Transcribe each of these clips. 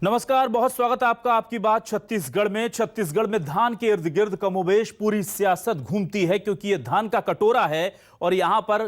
नमस्कार, बहुत स्वागत है आपका। आपकी बात छत्तीसगढ़ में धान के इर्द गिर्द कमोवेश पूरी सियासत घूमती है, क्योंकि ये धान का कटोरा है और यहां पर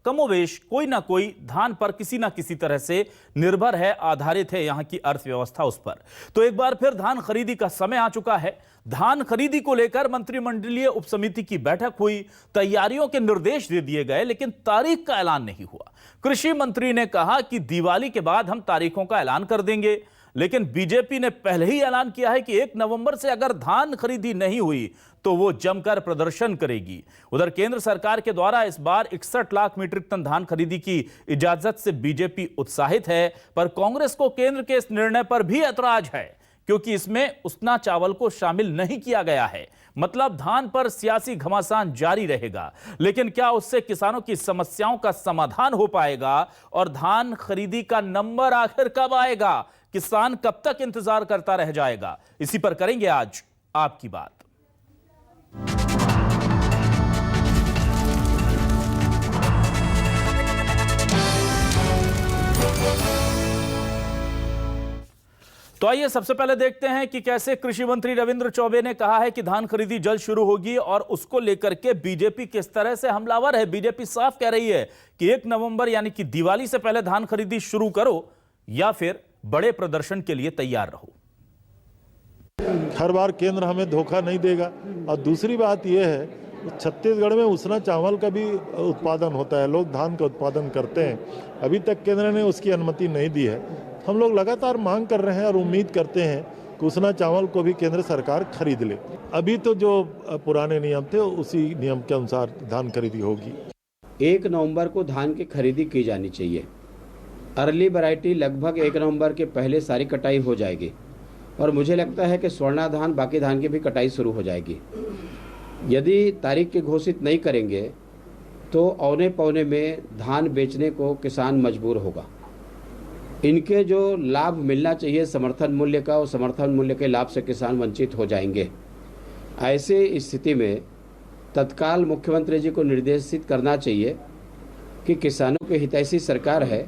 कमोवेश कोई ना कोई धान पर किसी ना किसी तरह से निर्भर है, आधारित है यहां की अर्थव्यवस्था उस पर। तो एक बार फिर धान खरीदी का समय आ चुका है। धान खरीदी को लेकर मंत्रिमंडलीय उपसमिति की बैठक हुई, तैयारियों के निर्देश दे दिए गए, लेकिन तारीख का ऐलान नहीं हुआ। कृषि मंत्री ने कहा कि दिवाली के बाद हम तारीखों का ऐलान कर देंगे, लेकिन बीजेपी ने पहले ही ऐलान किया है कि 1 नवंबर से अगर धान खरीदी नहीं हुई तो वो जमकर प्रदर्शन करेगी। उधर केंद्र सरकार के द्वारा इस बार 61 लाख मीट्रिक टन धान खरीदी की इजाजत से बीजेपी उत्साहित है, पर कांग्रेस को केंद्र के इस निर्णय पर भी ऐतराज है, क्योंकि इसमें उसना चावल को शामिल नहीं किया गया है। मतलब धान पर सियासी घमासान जारी रहेगा, लेकिन क्या उससे किसानों की समस्याओं का समाधान हो पाएगा? और धान खरीदी का नंबर आखिर कब आएगा? किसान कब तक इंतजार करता रह जाएगा? इसी पर करेंगे आज आपकी बात। तो आइए सबसे पहले देखते हैं कि कैसे कृषि मंत्री रविंद्र चौबे ने कहा है कि धान खरीदी जल्द शुरू होगी, और उसको लेकर के बीजेपी किस तरह से हमलावर है। बीजेपी साफ कह रही है कि 1 नवंबर यानी कि दिवाली से पहले धान खरीदी शुरू करो या फिर बड़े प्रदर्शन के लिए तैयार रहो। हर बार केंद्र हमें धोखा नहीं देगा। और दूसरी बात यह है, छत्तीसगढ़ में उसना चावल का भी उत्पादन होता है, लोग धान का उत्पादन करते हैं। अभी तक केंद्र ने उसकी अनुमति नहीं दी है। हम लोग लगातार मांग कर रहे हैं और उम्मीद करते हैं कि उसना चावल को भी केंद्र सरकार खरीद ले। अभी तो जो पुराने नियम थे उसी नियम के अनुसार धान खरीदी होगी। 1 नवंबर को धान की खरीदी की जानी चाहिए। अर्ली वैरायटी लगभग 1 नवंबर के पहले सारी कटाई हो जाएगी, और मुझे लगता है कि स्वर्णा धान, बाकी धान की भी कटाई शुरू हो जाएगी। यदि तारीख की घोषित नहीं करेंगे तो औने पौने में धान बेचने को किसान मजबूर होगा। इनके जो लाभ मिलना चाहिए समर्थन मूल्य का, और समर्थन मूल्य के लाभ से किसान वंचित हो जाएंगे। ऐसे स्थिति में तत्काल मुख्यमंत्री जी को निर्देशित करना चाहिए कि किसानों के हितैषी सरकार है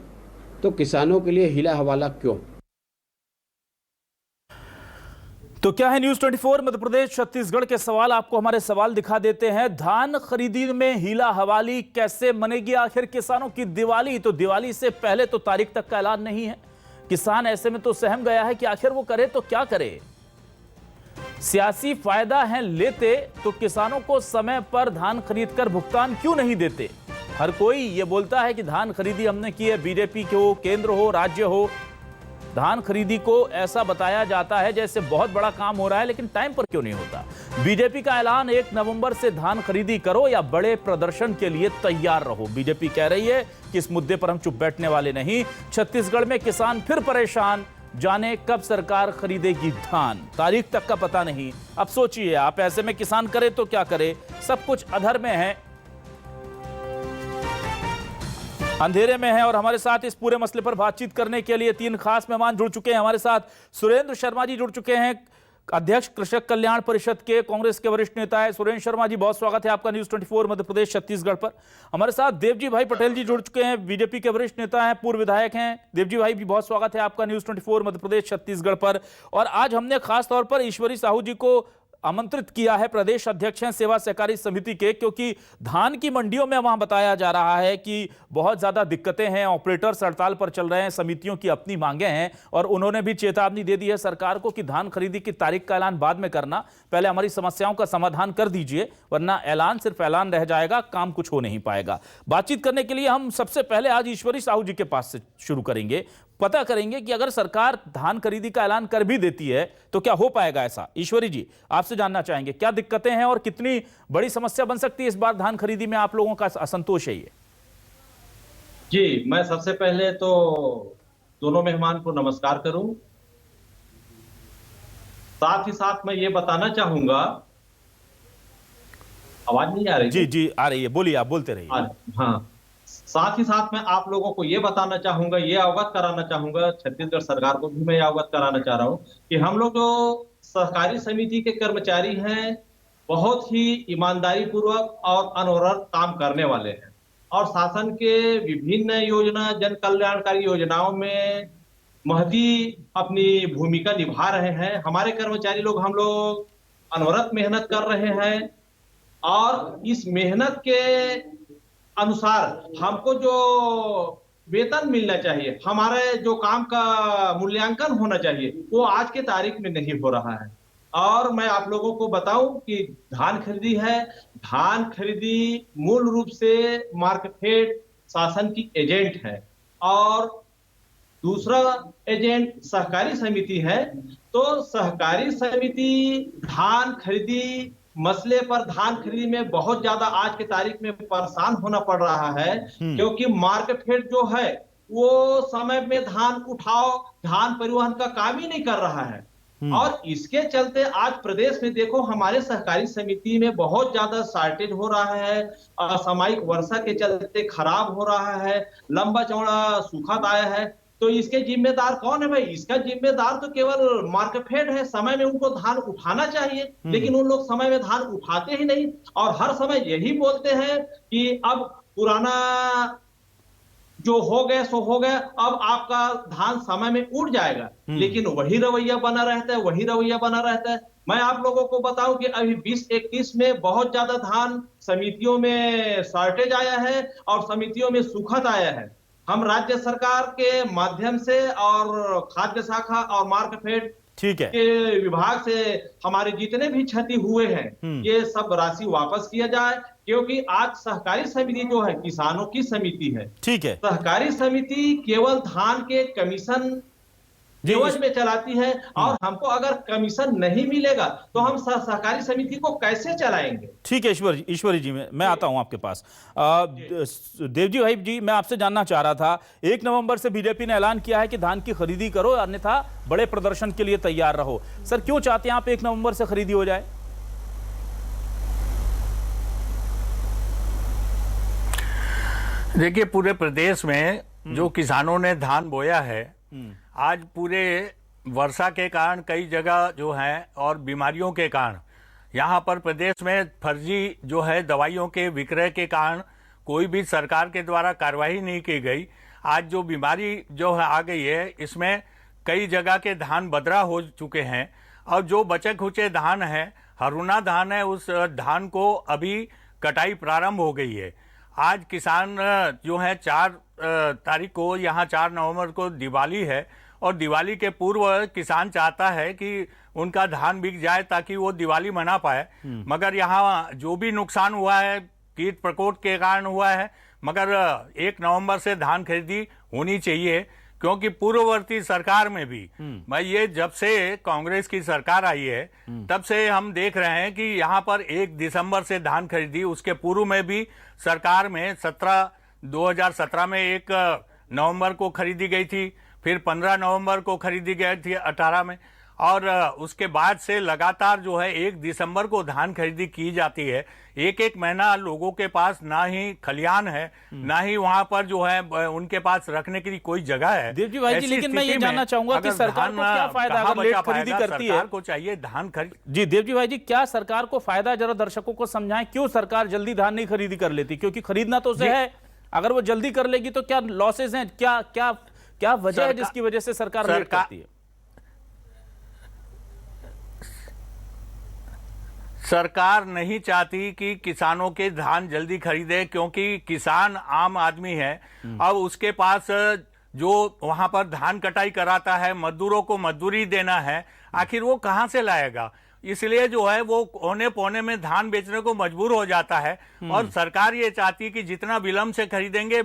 तो किसानों के लिए हिला हवाला क्यों? तो क्या है न्यूज 24 मध्य प्रदेश छत्तीसगढ़ के सवाल? आपको हमारे सवाल दिखा देते हैं। धान खरीदी में हीला हवाली कैसे मनेगी आखिर किसानों की दिवाली? तो दिवाली से पहले तो तारीख तक का ऐलान नहीं है। किसान ऐसे में तो सहम गया है कि आखिर वो करे तो क्या करे। सियासी फायदा है लेते तो किसानों को समय पर धान खरीदकर भुगतान क्यों नहीं देते? हर कोई ये बोलता है कि धान खरीदी हमने की है, बीजेपी के हो, केंद्र हो, राज्य हो। धान खरीदी को ऐसा बताया जाता है जैसे बहुत बड़ा काम हो रहा है, लेकिन टाइम पर क्यों नहीं होता? बीजेपी का ऐलान 1 नवंबर से धान खरीदी करो या बड़े प्रदर्शन के लिए तैयार रहो। बीजेपी कह रही है कि इस मुद्दे पर हम चुप बैठने वाले नहीं। छत्तीसगढ़ में किसान फिर परेशान, जाने कब सरकार खरीदेगी धान, तारीख तक का पता नहीं। अब सोचिए आप, ऐसे में किसान करे तो क्या करे? सब कुछ अधर में है, अंधेरे में है। और हमारे साथ इस पूरे मसले पर बातचीत करने के लिए 3 खास मेहमान जुड़ चुके हैं। हमारे साथ सुरेंद्र शर्मा जी जुड़ चुके हैं, अध्यक्ष कृषक कल्याण परिषद के, कांग्रेस के वरिष्ठ नेता है। सुरेंद्र शर्मा जी, बहुत स्वागत है आपका न्यूज 24 मध्य प्रदेश छत्तीसगढ़ पर। हमारे साथ देवजी भाई पटेल जी जुड़ चुके हैं, बीजेपी के वरिष्ठ नेता हैं, पूर्व विधायक हैं। देवजी भाई भी बहुत स्वागत है आपका न्यूज 24 मध्य प्रदेश छत्तीसगढ़ पर। और आज हमने खास तौर पर ईश्वरी साहू जी को आमंत्रित किया है, प्रदेश अध्यक्ष हैं सेवा सहकारी समिति के, क्योंकि धान की मंडियों में वहां बताया जा रहा है कि बहुत ज्यादा दिक्कतें हैं, ऑपरेटर्स हड़ताल पर चल रहे हैं, समितियों की अपनी मांगे हैं, और उन्होंने भी चेतावनी दे दी है सरकार को कि धान खरीदी की तारीख का ऐलान बाद में करना, पहले हमारी समस्याओं का समाधान कर दीजिए, वरना ऐलान सिर्फ ऐलान रह जाएगा, काम कुछ हो नहीं पाएगा। बातचीत करने के लिए हम सबसे पहले आज ईश्वरी साहू जी के पास से शुरू करेंगे, पता करेंगे कि अगर सरकार धान खरीदी का ऐलान कर भी देती है तो क्या हो पाएगा ऐसा? ईश्वरी जी, आपसे जानना चाहेंगे क्या दिक्कतें हैं और कितनी बड़ी समस्या बन सकती है इस बार धान खरीदी में? आप लोगों का असंतोष है ये? जी, मैं सबसे पहले तो दोनों मेहमान को नमस्कार करूं। साथ ही साथ मैं ये बताना चाहूंगा, आवाज नहीं आ रही? जी जी आ रही है, बोलिए, आप बोलते रहिए। हाँ, साथ ही साथ मैं आप लोगों को ये बताना चाहूंगा, ये अवगत कराना चाहूंगा, छत्तीसगढ़ सरकार को भी मैं अवगत कराना चाह रहा हूं कि हम लोग जो सहकारी समिति के कर्मचारी हैं, बहुत ही ईमानदारी पूर्वक और अनवरत काम करने वाले हैं, और शासन के विभिन्न योजना, जन कल्याणकारी योजनाओं में महती अपनी भूमिका निभा रहे हैं। हमारे कर्मचारी लोग, हम लोग अनवरत मेहनत कर रहे हैं और इस मेहनत के अनुसार हमको जो वेतन मिलना चाहिए, हमारे जो काम का मूल्यांकन होना चाहिए, वो आज के तारीख में नहीं हो रहा है। और मैं आप लोगों को बताऊं कि धान खरीदी है, धान खरीदी मूल रूप से मार्कफेड शासन की एजेंट है और दूसरा एजेंट सहकारी समिति है। तो सहकारी समिति धान खरीदी मसले पर, धान खरीदी में बहुत ज्यादा आज की तारीख में परेशान होना पड़ रहा है, क्योंकि मार्केट जो है वो समय में धान उठाओ, धान परिवहन का काम ही नहीं कर रहा है। और इसके चलते आज प्रदेश में देखो, हमारे सहकारी समिति में बहुत ज्यादा शॉर्टेज हो रहा है, असामयिक वर्षा के चलते खराब हो रहा है, लंबा चौड़ा सूखा आया है। तो इसके जिम्मेदार कौन है भाई? इसका जिम्मेदार तो केवल मार्केट है। समय में उनको धान उठाना चाहिए, लेकिन उन लोग समय में धान उठाते ही नहीं और हर समय यही बोलते हैं कि अब पुराना जो हो गया सो हो गया, अब आपका धान समय में उड़ जाएगा। लेकिन वही रवैया बना रहता है, वही रवैया बना रहता है। मैं आप लोगों को बताऊं कि अभी 2021 में बहुत ज्यादा धान समितियों में शॉर्टेज आया है और समितियों में सुखद आया है। हम राज्य सरकार के माध्यम से और खाद्य शाखा और मार्कफेड ठीक है के विभाग से हमारे जितने भी क्षति हुए हैं, ये सब राशि वापस किया जाए, क्योंकि आज सहकारी समिति जो है किसानों की समिति है। ठीक है। सहकारी समिति केवल धान के कमीशन एवज में चलाती है और हमको अगर कमीशन नहीं मिलेगा तो हम सहकारी समिति को कैसे चलाएंगे? ठीक है ईश्वरी जी, मैं आता हूं आपके पास। देवजी भाई जी, मैं आपसे जानना चाह रहा था, 1 नवंबर से बीजेपी ने ऐलान किया है कि धान की खरीदी करो, अन्यथा बड़े प्रदर्शन के लिए तैयार रहो। सर, क्यों चाहते हैं आप 1 नवंबर से खरीदी हो जाए? देखिए, पूरे प्रदेश में जो किसानों ने धान बोया है, आज पूरे वर्षा के कारण कई जगह जो है और बीमारियों के कारण यहाँ पर प्रदेश में फर्जी जो है दवाइयों के विक्रय के कारण कोई भी सरकार के द्वारा कार्रवाई नहीं की गई। आज जो बीमारी जो है आ गई है, इसमें कई जगह के धान बदरा हो चुके हैं और जो बचे खुचे धान है, हरूना धान है, उस धान को अभी कटाई प्रारंभ हो गई है। आज किसान जो है 4 तारीख को, यहाँ 4 नवंबर को दिवाली है और दिवाली के पूर्व किसान चाहता है कि उनका धान बिक जाए ताकि वो दिवाली मना पाए। मगर यहाँ जो भी नुकसान हुआ है कीट प्रकोप के कारण हुआ है, मगर 1 नवंबर से धान खरीदी होनी चाहिए, क्योंकि पूर्ववर्ती सरकार में भी, मैं ये जब से कांग्रेस की सरकार आई है तब से हम देख रहे हैं कि यहाँ पर 1 दिसंबर से धान खरीदी, उसके पूर्व में भी सरकार में 2017 में 1 नवंबर को खरीदी गई थी, फिर 15 नवंबर को खरीदी गई थी 18 में, और उसके बाद से लगातार जो है 1 दिसंबर को धान खरीदी की जाती है। एक महीना लोगों के पास ना ही खलियान है, ना ही वहां पर जो है उनके पास रखने की कोई जगह है। देवजी भाई जी, लेकिन मैं ये जानना चाहूंगा कि सरकार को क्या फायदा अगर लेट खरीदी करती है? सरकार को चाहिए धान खरीद। जी देवजी भाई जी, क्या सरकार को फायदा, जरा दर्शकों को समझाएं, क्यों सरकार जल्दी धान नहीं खरीदी कर लेती? क्योंकि खरीदना तो उसे है, अगर वो जल्दी कर लेगी तो क्या लॉसेज हैं, क्या वजह है जिसकी वजह से सरकार लेट करती है? सरकार नहीं चाहती कि किसानों के धान जल्दी खरीदे, क्योंकि किसान आम आदमी है। अब उसके पास जो वहां पर धान कटाई कराता है, मजदूरों को मजदूरी देना है, आखिर वो कहां से लाएगा? इसलिए जो है वो औने पौने में धान बेचने को मजबूर हो जाता है। और सरकार ये चाहती है कि जितना विलंब से खरीदेंगे,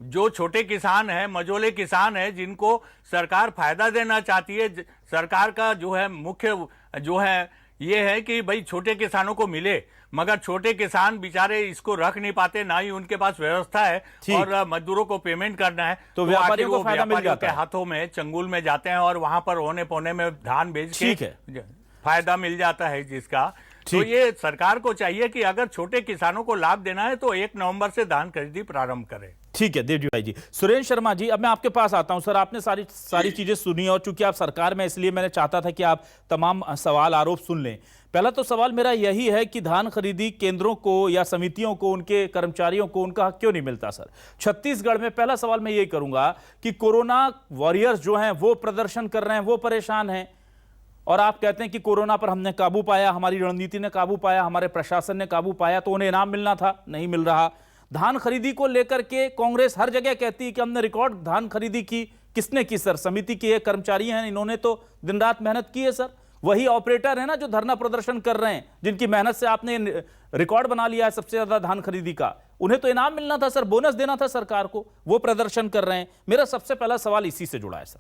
जो छोटे किसान हैं, मझोले किसान हैं, जिनको सरकार फायदा देना चाहती है, सरकार का जो है मुख्य जो है ये है कि भाई छोटे किसानों को मिले, मगर छोटे किसान बेचारे इसको रख नहीं पाते, ना ही उनके पास व्यवस्था है और मजदूरों को पेमेंट करना है, तो व्यापारियों को फायदा मिल जाता है, हाथों में चंगुल में जाते हैं और वहां पर होने पौने में धान बेच के फायदा मिल जाता है जिसका। तो ये सरकार को चाहिए कि अगर छोटे किसानों को लाभ देना है तो 1 नवंबर से धान खरीदी प्रारंभ करें। ठीक है देवजी भाई जी। सुरेंद्र शर्मा जी, अब मैं आपके पास आता हूं। सर, आपने सारी चीजें सुनी और चूंकि आप सरकार में, इसलिए मैंने चाहता था कि आप तमाम सवाल आरोप सुन लें। पहला तो सवाल मेरा यही है कि धान खरीदी केंद्रों को या समितियों को, उनके कर्मचारियों को उनका हक क्यों नहीं मिलता सर? छत्तीसगढ़ में पहला सवाल मैं यही करूंगा कि कोरोना वॉरियर्स जो हैं वो प्रदर्शन कर रहे हैं, वो परेशान हैं, और आप कहते हैं कि कोरोना पर हमने काबू पाया, हमारी रणनीति ने काबू पाया, हमारे प्रशासन ने काबू पाया, तो उन्हें इनाम मिलना था, नहीं मिल रहा। धान खरीदी को लेकर के कांग्रेस हर जगह कहती है कि हमने रिकॉर्ड धान खरीदी की। किसने की सर? समिति के ये कर्मचारी हैं, इन्होंने तो दिन रात मेहनत की है सर। वही ऑपरेटर है ना जो धरना प्रदर्शन कर रहे हैं, जिनकी मेहनत से आपने रिकॉर्ड बना लिया है सबसे ज्यादा धान खरीदी का। उन्हें तो इनाम मिलना था सर, बोनस देना था सरकार को, वो प्रदर्शन कर रहे हैं। मेरा सबसे पहला सवाल इसी से जुड़ा है सर।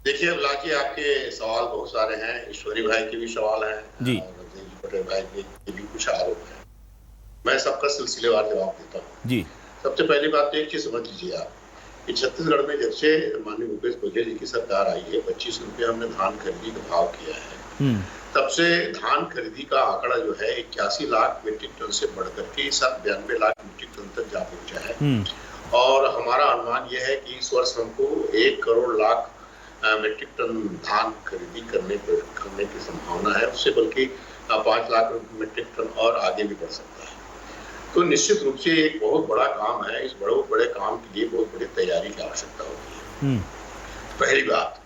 देखिए अभिलाष जी, आपके सवाल बहुत सारे हैं, ईश्वरी भाई के भी सवाल हैं जी, और पटेल भाई के भी कुछ आरोप हैं। मैं सबका सिलसिलेवार जवाब देता हूँ जी। सबसे पहली बात तो एक चीज समझ लीजिए आप कि छत्तीसगढ़ में जब से माननीय भूपेश बघेल जी की सरकार आई है, 25 रुपये हमने धान खरीदी का भाव किया है। तब से धान खरीदी का आंकड़ा जो है 81 लाख मीट्रिक टन से बढ़कर के 92 लाख मीट्रिक टन तक जा पहुंचा है। और हमारा अनुमान यह है कि इस वर्ष हमको 1 करोड़ लाख मीट्रिक टन धान खरीदी करने की संभावना है, उससे बल्कि 5 लाख मीट्रिक टन और आगे भी बढ़ सकता है। तो निश्चित रूप से एक बहुत बड़ा काम है। इस बहुत बड़े काम के लिए बहुत बड़ी तैयारी की आवश्यकता होती है, पहली बात।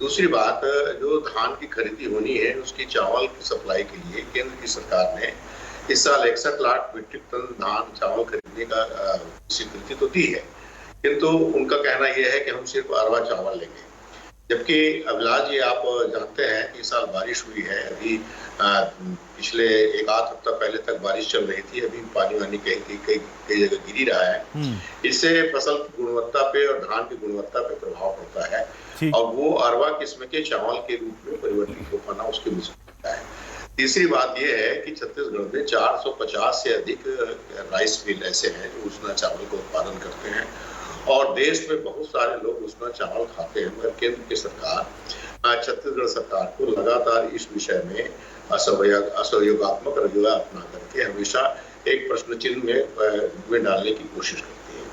दूसरी बात, जो धान की खरीदी होनी है उसकी चावल की सप्लाई के लिए केंद्र की सरकार ने इस साल 61 लाख मीट्रिक टन धान चावल खरीदने का स्वीकृति तो दी है, किंतु उनका कहना यह है कि हम सिर्फ अरवा चावल लेंगे। जबकि अभिलाष जी, आप जानते हैं कि इस साल बारिश हुई है। अभी पिछले 1-8 हफ्ता पहले तक बारिश चल रही थी, अभी पानी वानी कई जगह गिरी रहा है। इससे फसल की गुणवत्ता पे और धान की गुणवत्ता पे प्रभाव पड़ता है और वो अरवा किस्म के चावल के रूप में परिवर्तित हो पाना उसके मुश्किल है। तीसरी बात यह है कि छत्तीसगढ़ में 450 से अधिक राइस मिल ऐसे हैं जो उसना चावल का उत्पादन करते हैं और देश में बहुत सारे लोग उसना चावल खाते हैं। मगर केंद्र की सरकार, छत्तीसगढ़ सरकार को लगातार इस विषय में असहयोगात्मक रवैया अपना करके हमेशा एक प्रश्न चिन्ह में डालने की कोशिश करती है।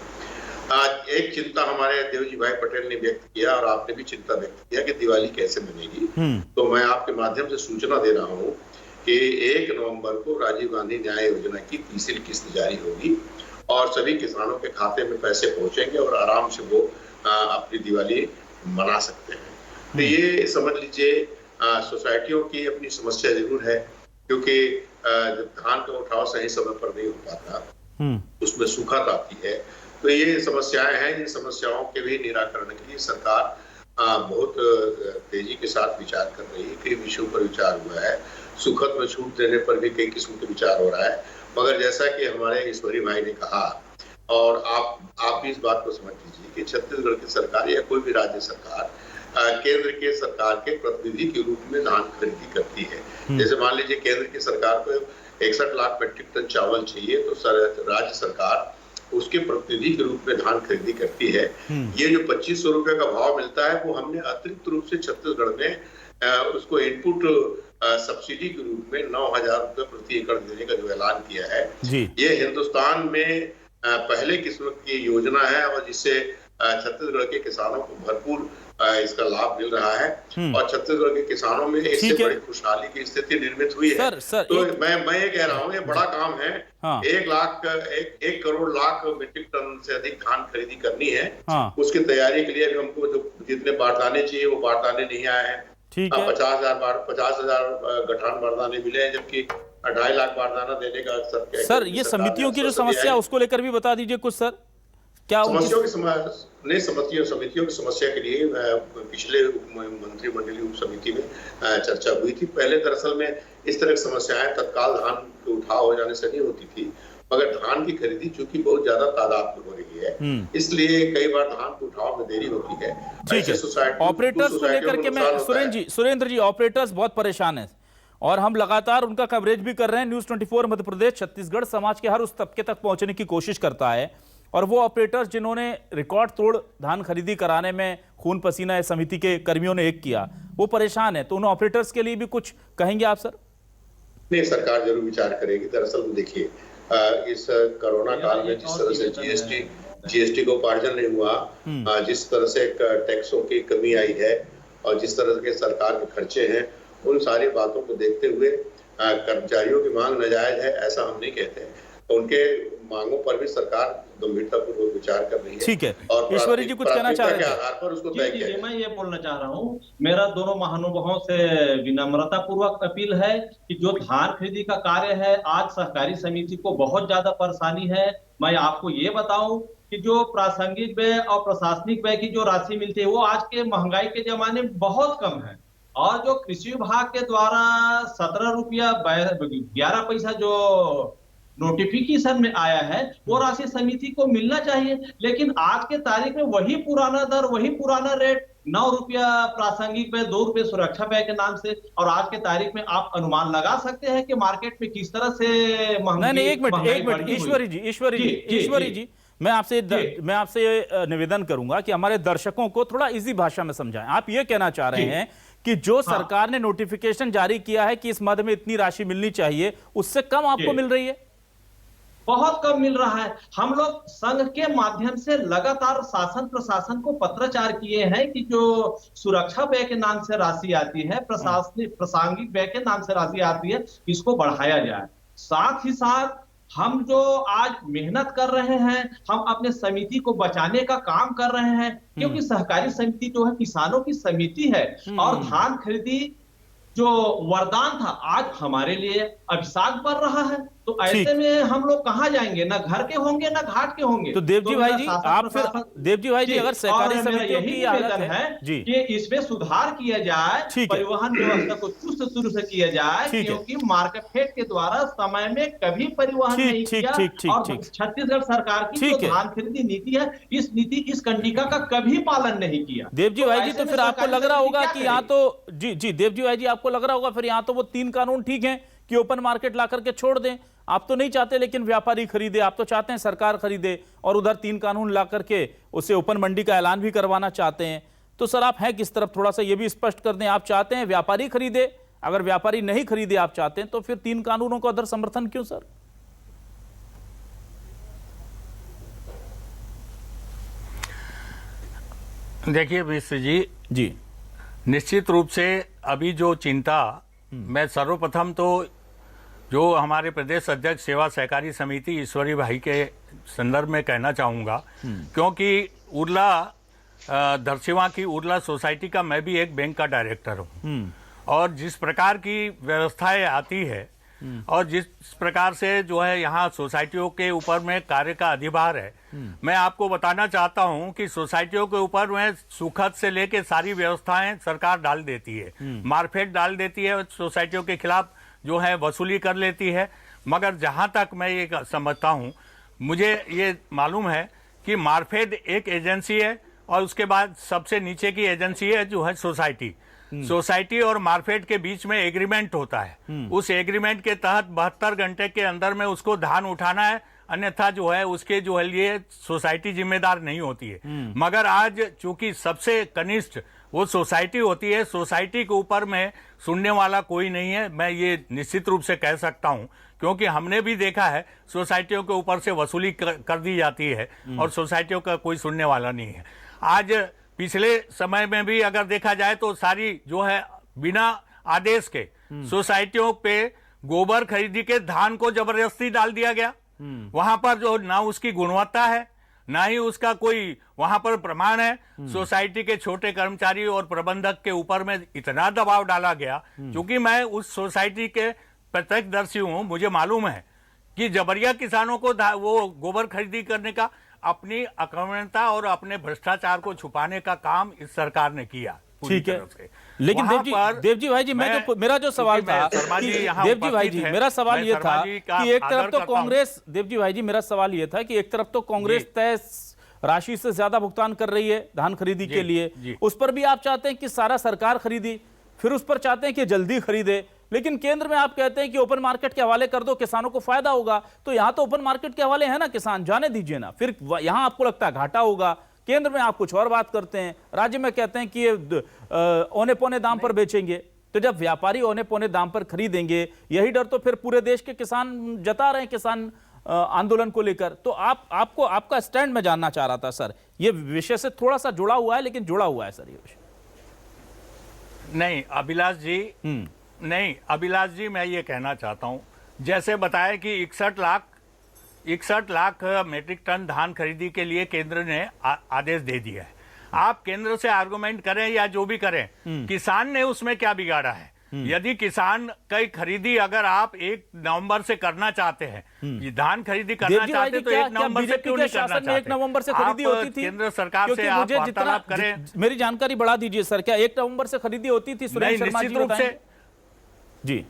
आज एक चिंता हमारे देवजी भाई पटेल ने व्यक्त किया और आपने भी चिंता व्यक्त किया कि दिवाली कैसे मनेगी। तो मैं आपके माध्यम से सूचना दे रहा हूँ कि 1 नवंबर को राजीव गांधी न्याय योजना की तीसरी किस्त जारी होगी और सभी किसानों के खाते में पैसे पहुंचेंगे और आराम से वो अपनी दिवाली मना सकते हैं। तो ये समझ लीजिए, सोसाइटियों की अपनी समस्या जरूर है, क्योंकि जब धान का उठाव सही समय पर नहीं हो पाता उसमें सूखत आती है। तो ये समस्याएं हैं। इन समस्याओं के भी निराकरण के लिए सरकार बहुत तेजी के साथ विचार कर रही है। कई विषयों पर विचार हुआ है, सूखत में छूट देने पर भी कई किस्म के विचार हो रहा है। मगर जैसा कि हमारे ईश्वरी भाई ने कहा और आप भी इस बात को समझ लीजिए कि छत्तीसगढ़ की सरकार या कोई भी राज्य सरकार केंद्र के सरकार के प्रतिनिधि के रूप में धान खरीदी करती है। जैसे मान लीजिए केंद्र की सरकार को 61 लाख मीट्रिक टन चावल चाहिए तो राज्य सरकार उसके प्रतिनिधि के रूप में धान खरीदी करती है। ये जो 2500 रुपए का भाव मिलता है वो हमने अतिरिक्त रूप से छत्तीसगढ़ में उसको इनपुट सब्सिडी के रूप में 9,000 रुपए प्रति एकड़ देने का जो ऐलान किया है, ये हिंदुस्तान में पहले किस्म की योजना है और जिससे छत्तीसगढ़ के किसानों को भरपूर इसका लाभ मिल रहा है और छत्तीसगढ़ के किसानों में इससे बड़ी खुशहाली की स्थिति निर्मित हुई है। तो मैं ये कह रहा हूँ, ये बड़ा काम है। 1 करोड़ लाख मीट्रिक टन से अधिक धान खरीदी करनी है। उसकी तैयारी के लिए हमको जो जितने बारदाने चाहिए वो बारदाने नहीं आए हैं। 50,000 गठान बारदाने मिले हैं, जबकि 2.5 लाख बारदाना देने का सर ये समितियों की जो समस्या है उसको लेकर भी बता दीजिए कुछ सर। क्या समितियों की समस्या के लिए पिछले मंत्रिमंडलीय उप समिति में चर्चा हुई थी। पहले दरअसल में इस तरह की समस्याएं तत्काल धान के उठाव हो जाने से नहीं होती थी, मगर धान की खरीदी चूंकि बहुत ज्यादा तादाद में हो रही है, इसलिए कई बार धान के उठाव में देरी होती है। ठीक है, ऑपरेटर्स को लेकर के मैं सुरेंद्र जी ऑपरेटर्स बहुत परेशान है और हम लगातार उनका कवरेज भी कर रहे हैं। न्यूज़ 24 मध्य प्रदेश छत्तीसगढ़ समाज के हर उस तबके तक पहुंचने की कोशिश करता है और वो ऑपरेटर्स जिन्होंने रिकॉर्ड तोड़ धान खरीदी कराने में खून पसीना समिति के कर्मियों ने एक किया, वो परेशान है। तो उन ऑपरेटर्स के लिए भी कुछ कहेंगे आप सर? नहीं, सरकार जरूर विचार करेगी। दरअसल देखिए, इस कोरोना काल में जिस तरह से जीएसटी को उपार्जन नहीं हुआ, जिस तरह से टैक्सों की कमी आई है और जिस तरह के सरकार के खर्चे हैं, उन सारी बातों को देखते हुए कर्मचारियों की मांग नाजायज है ऐसा हम नहीं कहते हैं। तो उनके मांगों पर भी सरकार गंभीरतापूर्वक विचार कर रही है। ठीक है, और ईश्वरी जी कुछ कहना चाह रहे के थे? आधार पर उसको तय किया। मैं ये बोलना चाह रहा हूँ, मेरा दोनों महानुभावों से विनम्रता पूर्वक अपील है कि जो धान खरीदी का कार्य है, आज सहकारी समिति को बहुत ज्यादा परेशानी है। मैं आपको ये बताऊं कि जो प्रासंगिक व्यय और प्रशासनिक व्यय की जो राशि मिलती है वो आज के महंगाई के जमाने में बहुत कम है, और जो कृषि विभाग के द्वारा 17 रुपया 11 पैसा जो नोटिफिकेशन में आया है वो राशि समिति को मिलना चाहिए। लेकिन आज के तारीख में वही पुराना दर, वही पुराना रेट, 9 रुपया प्रासंगिक व्यय, 2 रुपये सुरक्षा व्यय के नाम से। और आज के तारीख में आप अनुमान लगा सकते हैं कि मार्केट में किस तरह से महंगाई। नहीं, एक मिनट ईश्वरी जी, मैं आपसे निवेदन करूंगा कि हमारे दर्शकों को थोड़ा इजी भाषा में समझाएं। आप ये कहना चाह रहे हैं कि जो सरकार ने नोटिफिकेशन जारी किया है कि इस मद में इतनी राशि मिलनी चाहिए, उससे कम आपको मिल रही है? बहुत कम मिल रहा है। हम लोग संघ के माध्यम से लगातार शासन प्रशासन को पत्राचार किए हैं कि जो सुरक्षा व्यय के नाम से राशि आती है, प्रशासनिक प्रासंगिक व्यय के नाम से राशि आती है, इसको बढ़ाया जाए। साथ ही साथ हम जो आज मेहनत कर रहे हैं, हम अपने समिति को बचाने का काम कर रहे हैं, क्योंकि सहकारी समिति जो है किसानों की समिति है, और धान खरीदी जो वरदान था आज हमारे लिए अभिशाप बन रहा है। तो ऐसे में हम लोग कहां जाएंगे? ना घर के होंगे ना घाट के होंगे। तो देवजी भाई जी, आप फिर देवजी भाई जी, अगर सहकारी समितियों की हालत है जी कि इसमें सुधार किया जाए, परिवहन व्यवस्था को चुस्त शुरू से किया जाए, क्योंकि मार्केट के द्वारा समय में कभी परिवहन नहीं किया। और छत्तीसगढ़ सरकार की जो धान खरीदी नीति है, इस नीति इस कंडिका का कभी पालन नहीं किया। देवजी भाई जी, तो फिर आपको लग रहा होगा कि यहाँ तो जी देवजी भाई जी, आपको लग रहा होगा फिर यहाँ तो वो 3 कानून ठीक है कि ओपन मार्केट ला करके छोड़ दें। आप तो नहीं चाहते लेकिन व्यापारी खरीदे, आप तो चाहते हैं सरकार खरीदे, और उधर 3 कानून ला करके उसे ओपन मंडी का ऐलान भी करवाना चाहते हैं। तो सर आप हैं किस तरफ, थोड़ा सा ये भी स्पष्ट कर दें। आप चाहते हैं व्यापारी खरीदे? अगर व्यापारी नहीं खरीदे आप चाहते हैं, तो फिर 3 कानूनों का उधर समर्थन क्यों सर? देखिए मिश्र जी, निश्चित रूप से अभी जो चिंता, मैं सर्वप्रथम तो जो हमारे प्रदेश अध्यक्ष सेवा सहकारी समिति ईश्वरी भाई के संदर्भ में कहना चाहूँगा, क्योंकि उरला दरसिवा की उरला सोसाइटी का मैं भी एक बैंक का डायरेक्टर हूँ, और जिस प्रकार की व्यवस्थाएं आती है और जिस प्रकार से जो है यहाँ सोसाइटियों के ऊपर में कार्य का अधिभार है, मैं आपको बताना चाहता हूँ कि सोसाइटियों के ऊपर में सुखद से लेके सारी व्यवस्थाएं सरकार डाल देती है, मारफेट डाल देती है, सोसाइटियों के खिलाफ जो है वसूली कर लेती है। मगर जहाँ तक मैं ये समझता हूँ, मुझे ये मालूम है कि मारफेट एक एजेंसी है और उसके बाद सबसे नीचे की एजेंसी है जो है सोसाइटी। सोसाइटी और मार्केट के बीच में एग्रीमेंट होता है। उस एग्रीमेंट के तहत 72 घंटे के अंदर में उसको धान उठाना है, अन्यथा जो है उसके जो है लिए सोसाइटी जिम्मेदार नहीं होती है। मगर आज चूंकि सबसे कनिष्ठ वो सोसाइटी होती है, सोसाइटी के ऊपर में सुनने वाला कोई नहीं है, मैं ये निश्चित रूप से कह सकता हूं, क्योंकि हमने भी देखा है सोसाइटियों के ऊपर से वसूली कर दी जाती है और सोसाइटियों का कोई सुनने वाला नहीं है। आज पिछले समय में भी अगर देखा जाए तो सारी जो है बिना आदेश के सोसाइटियों पे गोबर खरीदी के धान को जबरदस्ती डाल दिया गया। वहां पर जो ना उसकी गुणवत्ता है ना ही उसका कोई वहां पर प्रमाण है। सोसाइटी के छोटे कर्मचारी और प्रबंधक के ऊपर में इतना दबाव डाला गया, क्योंकि मैं उस सोसाइटी के प्रत्यक्षदर्शी हूं, मुझे मालूम है कि जबरिया किसानों को वो गोबर खरीदी करने का अपनी अकामणता और अपने भ्रष्टाचार को छुपाने का काम इस सरकार ने किया। ठीक है, लेकिन देवजी भाई जी, मेरा जो सवाल था देवजी भाई जी, मेरा सवाल ये था कि एक तरफ तो कांग्रेस, देवजी भाई जी मेरा सवाल ये था कि एक तरफ तो कांग्रेस तय राशि से ज्यादा भुगतान कर रही है धान खरीदी के लिए, उस पर भी आप चाहते हैं कि सारा सरकार खरीदी, फिर उस पर चाहते हैं कि जल्दी खरीदे, लेकिन केंद्र में आप कहते हैं कि ओपन मार्केट के हवाले कर दो, किसानों को फायदा होगा। तो यहां तो ओपन मार्केट के हवाले है ना, किसान जाने दीजिए ना, फिर यहां आपको लगता है घाटा होगा। केंद्र में आप कुछ और बात करते हैं, राज्य में कहते हैं कि ये औने पौने दाम पर बेचेंगे। तो जब व्यापारी औने पौने दाम पर खरीदेंगे, यही डर तो फिर पूरे देश के किसान जता रहे हैं किसान आंदोलन को लेकर। तो आपको आपका स्टैंड में जानना चाह रहा था सर, ये विषय से थोड़ा सा जुड़ा हुआ है, लेकिन जुड़ा हुआ है सर ये विषय। नहीं अभिलाष जी, मैं ये कहना चाहता हूं, जैसे बताया कि 61 लाख मीट्रिक टन धान खरीदी के लिए केंद्र ने आदेश दे दिया है। आप केंद्र से आर्गुमेंट करें या जो भी करें, किसान ने उसमें क्या बिगाड़ा है? यदि किसान की खरीदी अगर आप 1 नवंबर से करना चाहते हैं, ये धान खरीदी करना चाहते तो 1 नवंबर से क्यों नहीं करना चाहते? 1 नवंबर से खरीदी होती थी केंद्र सरकार से, आप वार्तालाप करें। मेरी जानकारी बढ़ा दीजिए सर, क्या 1 नवंबर से खरीदी होती थी? सुरेश शर्मा जी बताएं। जी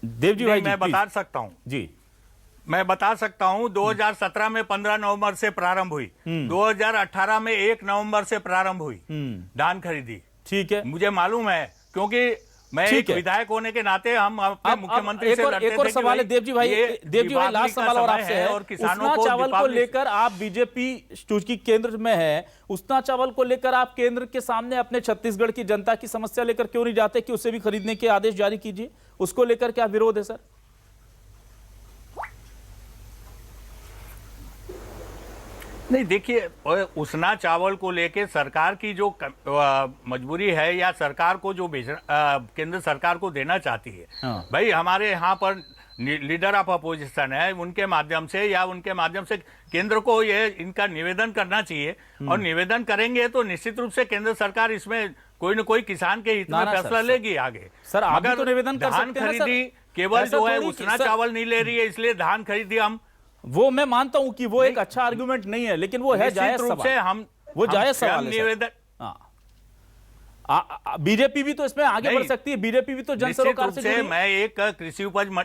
देवजी भाई, मैं बता सकता हूं जी, मैं बता सकता हूं 2017 में 15 नवंबर से प्रारंभ हुई, 2018 में 1 नवंबर से प्रारंभ हुई धान खरीदी। ठीक है, मुझे मालूम है, क्योंकि मैं एक विधायक होने के नाते हम अपने मुख्यमंत्री से लड़ते थे। एक और सवाल है देवजी भाई, लास्ट सवाल और आपसे है। और किसानों को चावल को लेकर आप बीजेपी चूंकि केंद्र में है, उसना चावल को लेकर आप केंद्र के सामने अपने छत्तीसगढ़ की जनता की समस्या लेकर क्यों नहीं जाते कि उसे भी खरीदने के आदेश जारी कीजिए? उसको लेकर क्या विरोध है सर? नहीं देखिए, उसना चावल को लेके सरकार की जो मजबूरी है या सरकार को जो केंद्र सरकार को देना चाहती है, भाई हमारे यहाँ पर लीडर ऑफ अपोजिशन है, उनके माध्यम से या उनके माध्यम से केंद्र को ये इनका निवेदन करना चाहिए। और निवेदन करेंगे तो निश्चित रूप से केंद्र सरकार इसमें कोई न कोई किसान के हित में फैसला लेगी आगे। सर मगर तो निवेदन कर धान खरीदी केवल जो है उसना चावल नहीं ले रही है, इसलिए धान खरीदी हम, वो मैं मानता हूं कि वो एक अच्छा आर्गुमेंट नहीं है, लेकिन वो है जायज सवाल। वो जायज सवाल है निवेदन। बीजेपी भी तो इसमें आगे बढ़ सकती है, बीजेपी भी तो जन सरोकार से। मैं एक कृषि उपज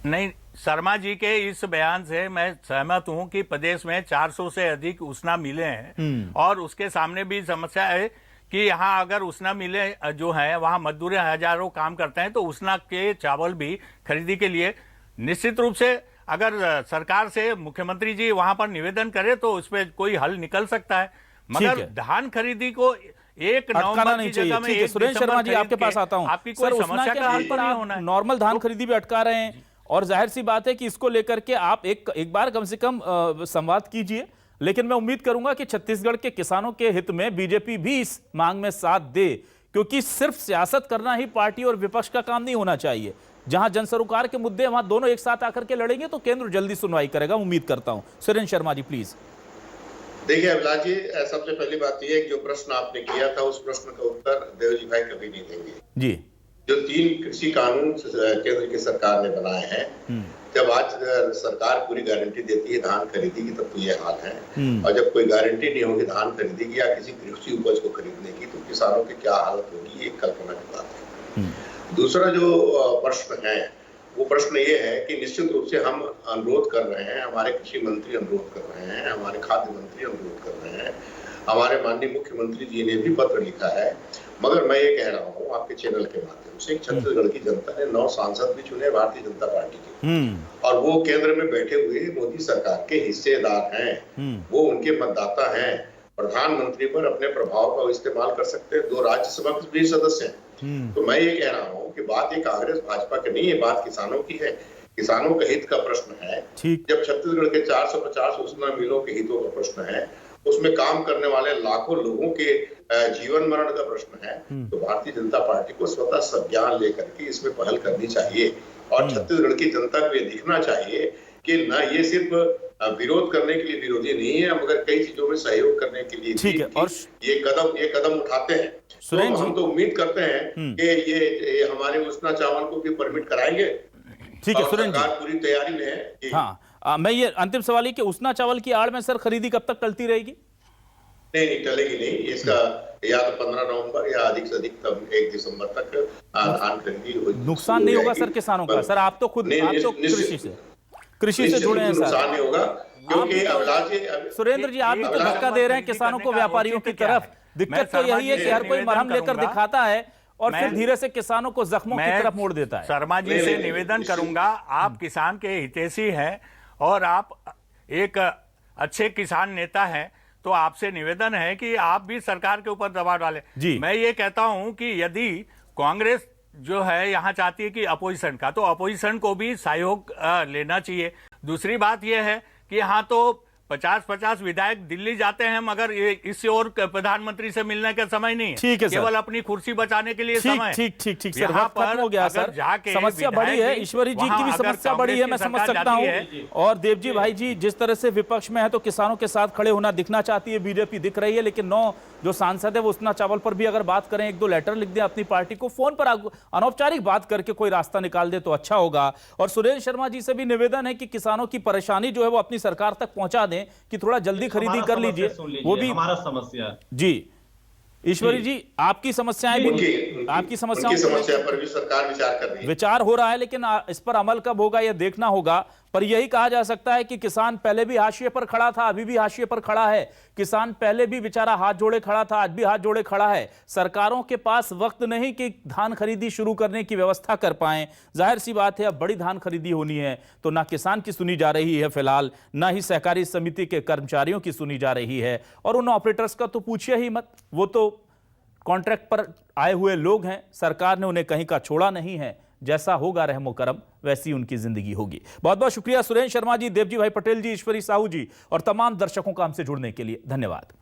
नहीं, शर्मा जी के इस बयान से मैं सहमत हूं कि प्रदेश में 400 से अधिक उसना मिले हैं, और उसके सामने भी समस्या है कि यहाँ अगर उसना मिले जो है वहां मजदूर हजारों काम करते हैं, तो उसना के चावल भी खरीदी के लिए निश्चित रूप से अगर सरकार से मुख्यमंत्री जी वहां पर निवेदन करे तो उस पर कोई हल निकल सकता है। मगर धान खरीदी को 1 नवंबर की जगह में 1 सुरेश शर्मा जी आपके पास आता हूं। आपकी कोई समस्या का हल पर नहीं होना है। नॉर्मल धान खरीदी भी अटका रहे हैं, और जाहिर सी बात है कि इसको लेकर के आप एक बार कम से कम संवाद कीजिए। लेकिन मैं उम्मीद करूंगा कि छत्तीसगढ़ के किसानों के हित में बीजेपी भी इस मांग में साथ दे, क्योंकि सिर्फ सियासत करना ही पार्टी और विपक्ष का काम नहीं होना चाहिए। जहां जन सरोकार के मुद्दे वहां दोनों एक साथ आकर के लड़ेंगे तो केंद्र जल्दी सुनवाई करेगा, उम्मीद करता हूं। सुरेश शर्मा जी प्लीज। देखिए अभिलाष जी, सबसे पहली बात यह है कि जो प्रश्न आपने किया था उस प्रश्न का उत्तर देवजी भाई कभी नहीं देंगे जी। जो 3 कृषि कानून केंद्र की सरकार ने बनाए हैं, जब आज सरकार पूरी गारंटी देती है धान खरीदी की, तब तो ये हाल है। और जब कोई गारंटी नहीं होगी धान खरीदी की या किसी कृषि उपज को खरीदने की, तो किसानों की क्या हालत होगी, ये कल्पना की बात है। दूसरा जो प्रश्न है वो प्रश्न ये है कि निश्चित रूप से हम अनुरोध कर रहे हैं, हमारे कृषि मंत्री अनुरोध कर रहे हैं, हमारे खाद्य मंत्री अनुरोध कर रहे हैं, हमारे माननीय मुख्यमंत्री जी ने भी पत्र लिखा है। मगर मैं ये कह रहा हूँ आपके चैनल के माध्यम से, छत्तीसगढ़ की जनता ने 9 सांसद भी चुने भारतीय जनता पार्टी के, और वो केंद्र में बैठे हुए मोदी सरकार के हिस्सेदार हैं, वो उनके मतदाता हैं। प्रधानमंत्री पर अपने प्रभाव का इस्तेमाल कर सकते हैं। 2 राज्यसभा के भी सदस्य हैं। तो मैं ये कह रहा हूँ कि बात ये कांग्रेस भाजपा की नहीं है, बात किसानों की है। किसानों के हित का प्रश्न है। जब छत्तीसगढ़ के 450 उसना मिलों के हितों का प्रश्न है, उसमें काम करने वाले लाखों लोगों के जीवन मरण का प्रश्न है, तो भारतीय जनता पार्टी को स्वतः संज्ञान लेकर के इसमें पहल करनी चाहिए। और छत्तीसगढ़ की जनता को ये दिखना चाहिए कि न ये सिर्फ विरोध करने के लिए विरोधी नहीं है, मगर कई चीजों में सहयोग करने के लिए ठीक है। और ये कदम उठाते हैं। तो हम तो उम्मीद करते हैं कि ये हमारे उसना चावल को भी परमिट कराएंगे। ठीक है सुरेश जी, पूरी तैयारी में है। हाँ, मैं ये अंतिम सवाल ही कि उसना चावल की आड़ में सर खरीदी कब तक टलती रहेगी? नहीं टलेगी नहीं। इसका या तो 15 नवंबर या अधिक से अधिक तब 1 दिसंबर तक धान खरीदी। नुकसान नहीं होगा सर किसानों का? सर आप तो खुद कृषि से जुड़े हैं सर। नुकसान नहीं होगा क्योंकि सुरेंद्र जी आप भी तो धक्का दे रहे हैं किसानों को, व्यापारियों की तरफ। दिक्कत तो यही है कि हर कोई मरहम लेकर दिखाता है और फिर धीरे से किसानों को जख्मों की तरफ मोड़ देता है। शर्मा जी से निवेदन करूंगा, आप किसान के हितैषी हैं और आप एक अच्छे किसान नेता हैं, तो आपसे निवेदन है कि आप भी सरकार के ऊपर दबाव डालें। जी। मैं ये कहता हूं कि यदि कांग्रेस जो है यहाँ चाहती है कि अपोजिशन का, तो अपोजिशन को भी सहयोग लेना चाहिए। दूसरी बात यह है कि यहाँ तो 50-50 विधायक दिल्ली जाते हैं, मगर इस ओर प्रधानमंत्री से मिलने का समय नहीं है। ठीक है सर। केवल अपनी कुर्सी बचाने के लिए समय है। ठीक सर, यहाँ वक्त खत्म हो गया सर। जाके समस्या बड़ी है, विधायक ईश्वरी जी वहाँ की भी अगर समस्या बड़ी है, मैं कांग्रेस की समझ सरकार सकता जाती हूँ। है। और देवजी भाई जी जिस तरह से विपक्ष में है तो किसानों के साथ खड़े होना दिखना चाहती है बीजेपी, दिख रही है, लेकिन 9 जो सांसद है वो उसना चावल पर भी अगर बात करें, 1-2 लेटर लिख दें अपनी पार्टी को, फोन पर अनौपचारिक बात करके कोई रास्ता निकाल दे तो अच्छा होगा। और सुरेंद्र शर्मा जी से भी निवेदन है कि किसानों की परेशानी जो है वो अपनी सरकार तक पहुंचा दें कि थोड़ा जल्दी खरीदी कर लीजिए। वो भी हमारा समस्या जी। ईश्वरी जी आपकी समस्याएं भी, आपकी समस्याओं समस्या पर भी सरकार विचार कर रही है। विचार हो रहा है, लेकिन इस पर अमल कब होगा यह देखना होगा। पर यही कहा जा सकता है कि किसान पहले भी हाशिए पर खड़ा था, अभी भी हाशिए पर खड़ा है। किसान पहले भी बेचारा हाथ जोड़े खड़ा था, आज भी हाथ जोड़े खड़ा है। सरकारों के पास वक्त नहीं कि धान खरीदी शुरू करने की व्यवस्था कर पाएं। जाहिर सी बात है अब बड़ी धान खरीदी होनी है तो ना किसान की सुनी जा रही है फिलहाल, ना ही सहकारी समिति के कर्मचारियों की सुनी जा रही है। और उन ऑपरेटर्स का तो पूछिए ही मत, वो तो कॉन्ट्रैक्ट पर आए हुए लोग हैं, सरकार ने उन्हें कहीं का छोड़ा नहीं है। जैसा होगा रहमो करम वैसी उनकी जिंदगी होगी। बहुत बहुत शुक्रिया सुरेंद्र शर्मा जी, देवजी भाई पटेल जी, ईश्वरी साहू जी और तमाम दर्शकों का हमसे जुड़ने के लिए धन्यवाद।